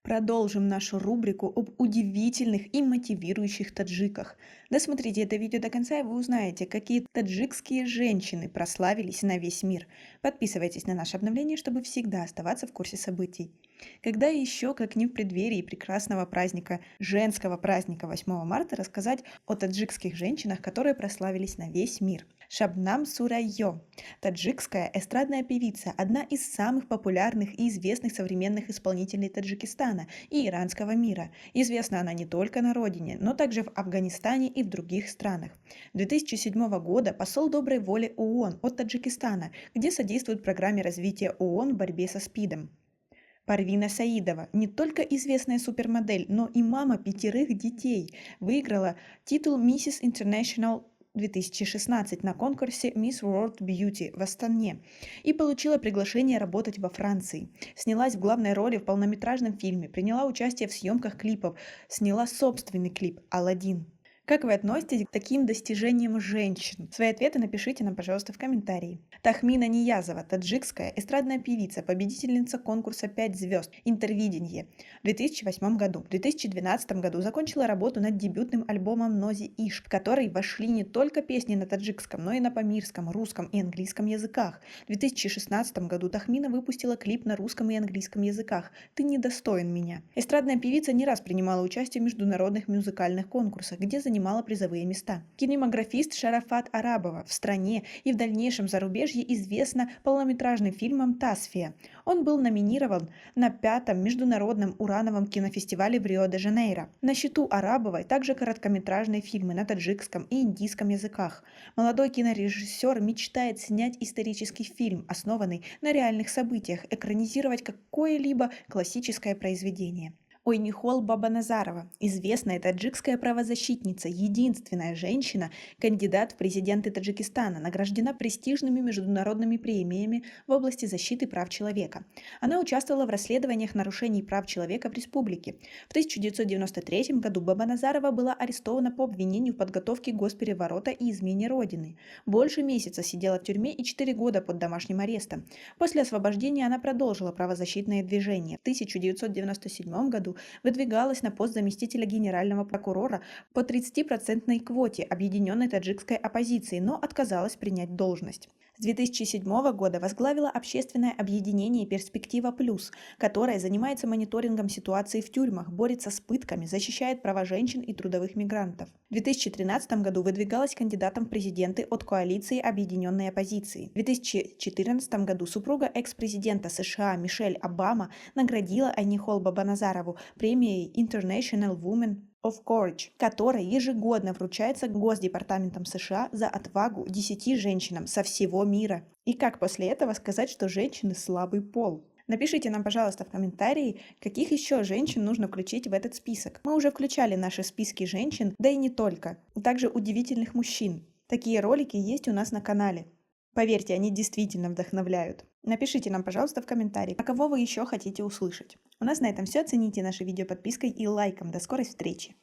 Продолжим нашу рубрику об удивительных и мотивирующих таджиках. Досмотрите это видео до конца, и вы узнаете, какие таджикские женщины прославились на весь мир. Подписывайтесь на наше обновление, чтобы всегда оставаться в курсе событий. Когда еще, как не в преддверии прекрасного праздника, женского праздника 8 марта, рассказать о таджикских женщинах, которые прославились на весь мир. Шабнам Сурайо, таджикская эстрадная певица, одна из самых популярных и известных современных исполнителей Таджикистана и иранского мира. Известна она не только на родине, но также в Афганистане и в других странах. 2007 года посол доброй воли ООН от Таджикистана, где содействует программе развития ООН в борьбе со СПИДом. Парвина Саидова, не только известная супермодель, но и мама 5 детей, выиграла титул Mrs. International 2016 на конкурсе Miss World Beauty в Астане и получила приглашение работать во Франции. Снялась в главной роли в полнометражном фильме, приняла участие в съемках клипов, сняла собственный клип «Аладдин». Как вы относитесь к таким достижениям женщин? Свои ответы напишите нам, пожалуйста, в комментарии. Тахмина Ниязова, таджикская эстрадная певица, победительница конкурса «5 звезд. Интервидение» в 2008 году. В 2012 году закончила работу над дебютным альбомом «Нози Иш», в который вошли не только песни на таджикском, но и на памирском, русском и английском языках. В 2016 году Тахмина выпустила клип на русском и английском языках «Ты недостоин меня». Эстрадная певица не раз принимала участие в международных музыкальных конкурсах, где занимала призовые места. Кинематографист Шарафат Арабова в стране и в дальнейшем зарубежье известна полнометражным фильмом «Тасфия». Он был номинирован на 5-м международном урановом кинофестивале в Рио-де-Жанейро. На счету Арабовой также короткометражные фильмы на таджикском и индийском языках. Молодой кинорежиссер мечтает снять исторический фильм, основанный на реальных событиях, экранизировать какое-либо классическое произведение. Ойнихол Бабаназарова, известная таджикская правозащитница, единственная женщина, кандидат в президенты Таджикистана, награждена престижными международными премиями в области защиты прав человека. Она участвовала в расследованиях нарушений прав человека в республике. В 1993 году Бабаназарова была арестована по обвинению в подготовке госпереворота и измене родины. Больше месяца сидела в тюрьме и 4 года под домашним арестом. После освобождения она продолжила правозащитное движение. В 1997 году выдвигалась на пост заместителя генерального прокурора по 30% квоте объединенной таджикской оппозиции, но отказалась принять должность. С 2007 года возглавила общественное объединение «Перспектива Плюс», которое занимается мониторингом ситуации в тюрьмах, борется с пытками, защищает права женщин и трудовых мигрантов. В 2013 году выдвигалась кандидатом в президенты от коалиции объединенной оппозиции. В 2014 году супруга экс-президента США Мишель Обама наградила Ойнихол Бабаназарову премией International Women of Courage, которая ежегодно вручается Госдепартаментом США за отвагу 10 женщинам со всего мира. И как после этого сказать, что женщины слабый пол? Напишите нам, пожалуйста, в комментарии, каких еще женщин нужно включить в этот список. Мы уже включали наши списки женщин, да и не только, также удивительных мужчин. Такие ролики есть у нас на канале. Поверьте, они действительно вдохновляют. Напишите нам, пожалуйста, в комментарии, а кого вы еще хотите услышать. У нас на этом все. Оцените наше видео подпиской и лайком. До скорой встречи!